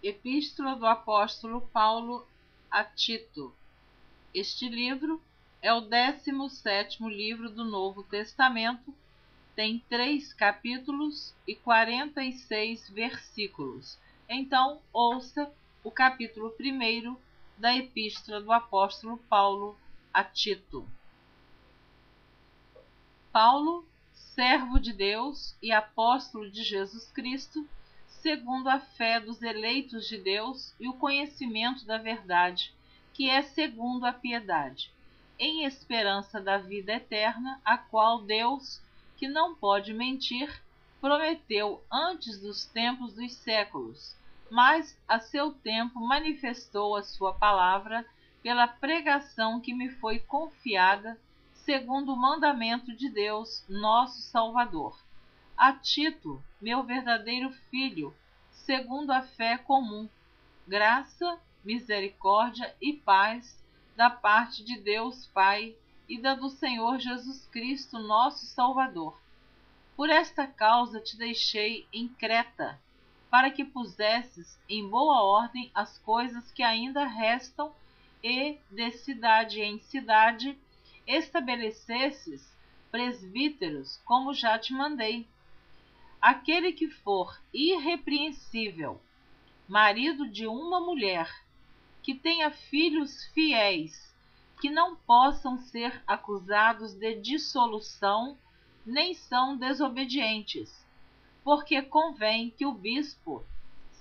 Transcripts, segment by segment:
Epístola do apóstolo Paulo a Tito. Este livro é o 17º livro do Novo Testamento, tem 3 capítulos e 46 versículos. Então, ouça o capítulo 1 da Epístola do apóstolo Paulo a Tito. Paulo, servo de Deus e apóstolo de Jesus Cristo, segundo a fé dos eleitos de Deus e o conhecimento da verdade, que é segundo a piedade, em esperança da vida eterna, a qual Deus, que não pode mentir, prometeu antes dos tempos dos séculos, mas a seu tempo manifestou a sua palavra pela pregação que me foi confiada, segundo o mandamento de Deus, nosso Salvador. A Tito, meu verdadeiro filho, segundo a fé comum, graça, misericórdia e paz da parte de Deus Pai e da do Senhor Jesus Cristo, nosso Salvador. Por esta causa te deixei em Creta, para que pusesses em boa ordem as coisas que ainda restam e, de cidade em cidade, estabelecesses presbíteros, como já te mandei. Aquele que for irrepreensível, marido de uma mulher, que tenha filhos fiéis, que não possam ser acusados de dissolução, nem são desobedientes, porque convém que o bispo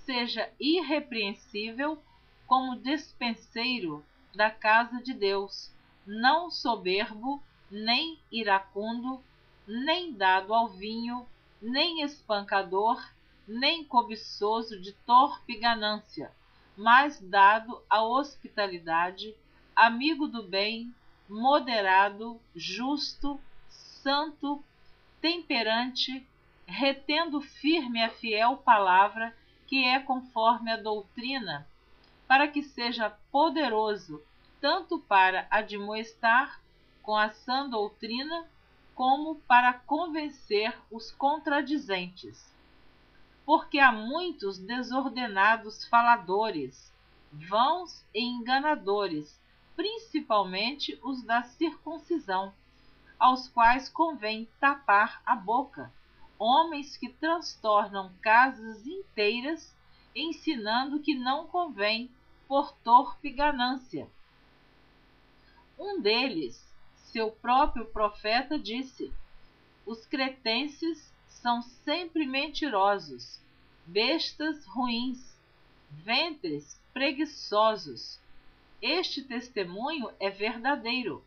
seja irrepreensível como despenseiro da casa de Deus, não soberbo, nem iracundo, nem dado ao vinho, nem espancador, nem cobiçoso de torpe ganância, mas dado à hospitalidade, amigo do bem, moderado, justo, santo, temperante, retendo firme a fiel palavra, que é conforme a doutrina, para que seja poderoso tanto para admoestar com a sã doutrina, como para convencer os contradizentes. Porque há muitos desordenados faladores, vãos e enganadores, principalmente os da circuncisão, aos quais convém tapar a boca, homens que transtornam casas inteiras, ensinando que não convém por torpe ganância. Um deles, seu próprio profeta, disse: os cretenses são sempre mentirosos, bestas ruins, ventres preguiçosos. Este testemunho é verdadeiro.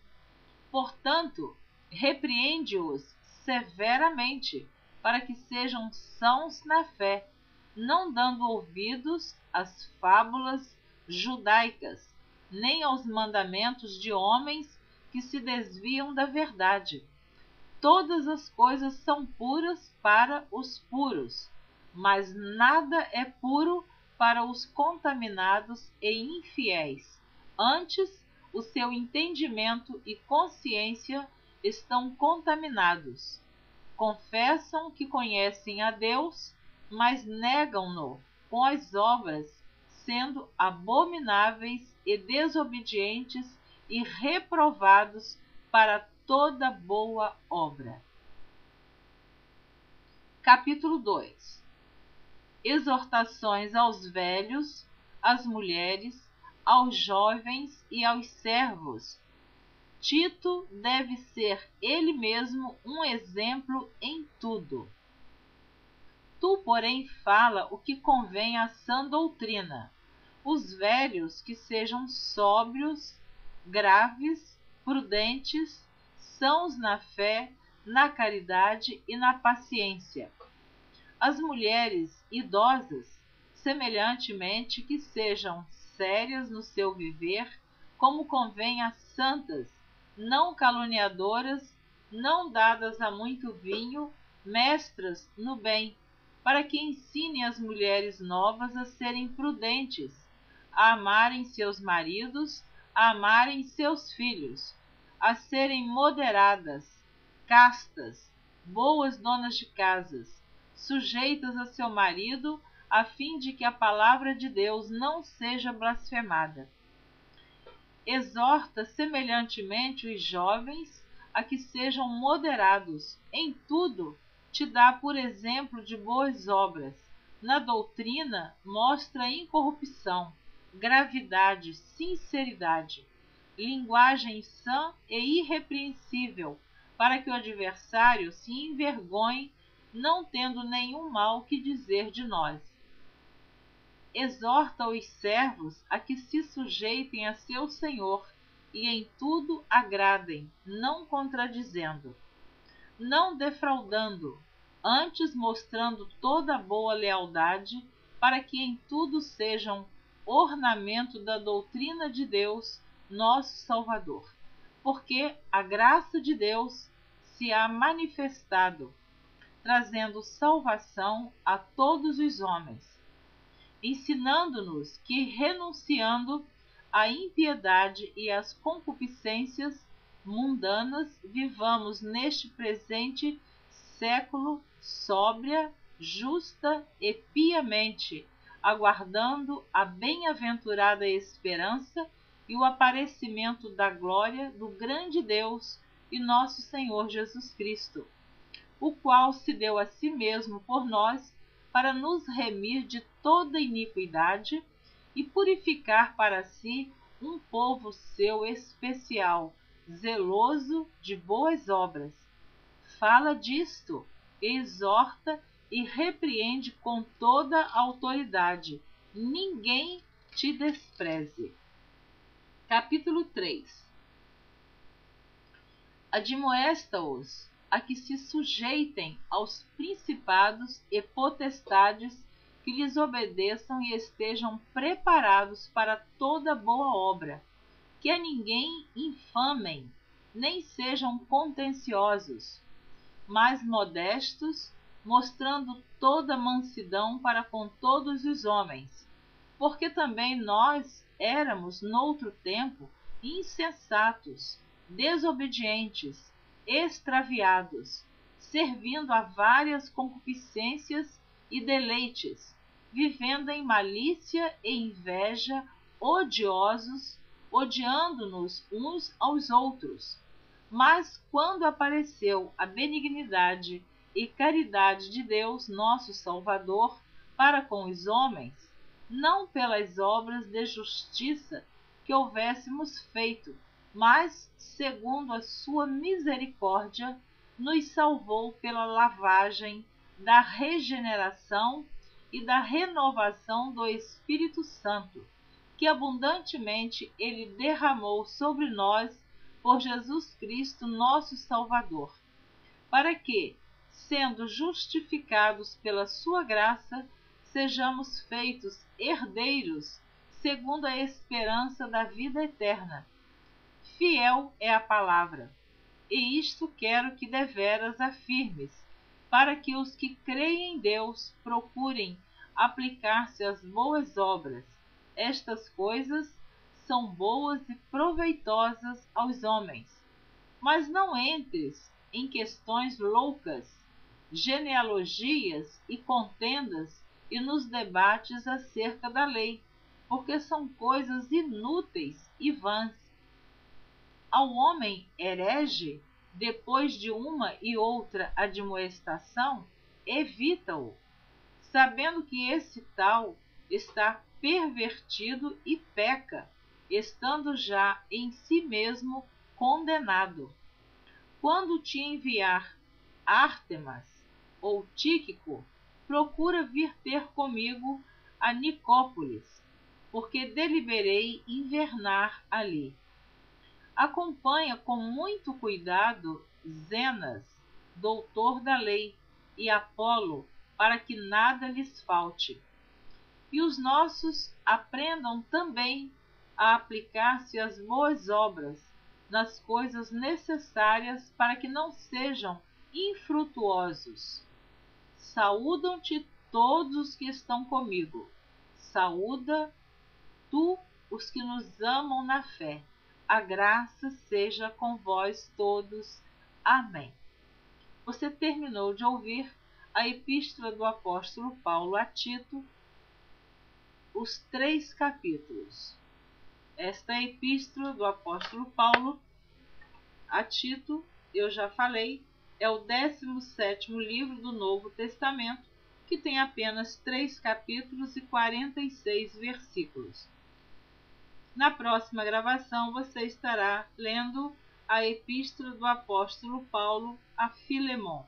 Portanto, repreende-os severamente, para que sejam sãos na fé, não dando ouvidos às fábulas judaicas, nem aos mandamentos de homens que se desviam da verdade. Todas as coisas são puras para os puros, mas nada é puro para os contaminados e infiéis. Antes, o seu entendimento e consciência estão contaminados. Confessam que conhecem a Deus, mas negam-no com as obras, sendo abomináveis e desobedientes e reprovados para toda boa obra. Capítulo 2. Exortações aos velhos, às mulheres, aos jovens e aos servos. Tito deve ser ele mesmo um exemplo em tudo. Tu, porém, fala o que convém à sã doutrina. Os velhos que sejam sóbrios, graves, prudentes, sãos na fé, na caridade e na paciência. As mulheres idosas, semelhantemente, que sejam sérias no seu viver, como convém a santas, não caluniadoras, não dadas a muito vinho, mestras no bem, para que ensinem as mulheres novas a serem prudentes, a amarem seus maridos, a amarem seus filhos, a serem moderadas, castas, boas donas de casas, sujeitas a seu marido, a fim de que a palavra de Deus não seja blasfemada. Exorta semelhantemente os jovens a que sejam moderados. Em tudo, te dá por exemplo de boas obras. Na doutrina, mostra incorrupção, gravidade, sinceridade, linguagem sã e irrepreensível, para que o adversário se envergonhe, não tendo nenhum mal que dizer de nós. Exorta os servos a que se sujeitem a seu senhor e em tudo agradem, não contradizendo, não defraudando, antes mostrando toda boa lealdade, para que em tudo sejam ornamento da doutrina de Deus, nosso Salvador. Porque a graça de Deus se há manifestado, trazendo salvação a todos os homens, ensinando-nos que, renunciando à impiedade e às concupiscências mundanas, vivamos neste presente século sóbria, justa e piamente, aguardando a bem-aventurada esperança e o aparecimento da glória do grande Deus e nosso Senhor Jesus Cristo, o qual se deu a si mesmo por nós, para nos remir de toda iniquidade e purificar para si um povo seu especial, zeloso de boas obras. Fala disto, exorta e repreende com toda a autoridade. Ninguém te despreze. Capítulo 3. Admoesta-os a que se sujeitem aos principados e potestades, que lhes obedeçam e estejam preparados para toda boa obra, que a ninguém infamem, nem sejam contenciosos, mas modestos, mostrando toda mansidão para com todos os homens, porque também nós éramos noutro tempo insensatos, desobedientes, extraviados, servindo a várias concupiscências e deleites, vivendo em malícia e inveja, odiosos, odiando-nos uns aos outros. Mas quando apareceu a benignidade e caridade de Deus, nosso Salvador, para com os homens, não pelas obras de justiça que houvéssemos feito, mas, segundo a sua misericórdia, nos salvou pela lavagem da regeneração e da renovação do Espírito Santo, que abundantemente ele derramou sobre nós por Jesus Cristo, nosso Salvador, para que, sendo justificados pela sua graça, sejamos feitos herdeiros segundo a esperança da vida eterna. Fiel é a palavra, e isto quero que deveras afirmes, para que os que creem em Deus procurem aplicar-se às boas obras. Estas coisas são boas e proveitosas aos homens. Mas não entres em questões loucas, genealogias e contendas, e nos debates acerca da lei, porque são coisas inúteis e vãs. Ao homem herege, depois de uma e outra admoestação, evita-o, sabendo que esse tal está pervertido e peca, estando já em si mesmo condenado. Quando te enviar Ártemas ou Tíquico, procura vir ter comigo a Nicópolis, porque deliberei invernar ali. Acompanha com muito cuidado Zenas, doutor da lei, e Apolo, para que nada lhes falte. E os nossos aprendam também a aplicar-se às boas obras, nas coisas necessárias, para que não sejam infrutuosos. Saúdam-te todos os que estão comigo. Saúda tu os que nos amam na fé. A graça seja com vós todos. Amém. Você terminou de ouvir a Epístola do Apóstolo Paulo a Tito, os 3 capítulos. Esta é a epístola do apóstolo Paulo a Tito, eu já falei, é o 17º livro do Novo Testamento, que tem apenas 3 capítulos e 46 versículos. Na próxima gravação você estará lendo a epístola do apóstolo Paulo a Filemon.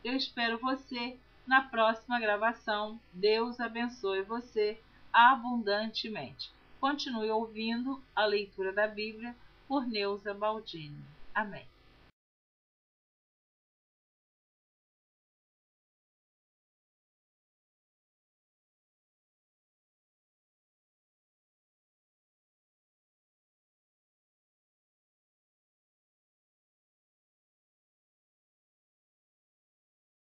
Eu espero você na próxima gravação. Deus abençoe você abundantemente. Continue ouvindo a leitura da Bíblia por Neuza Baldini. Amém.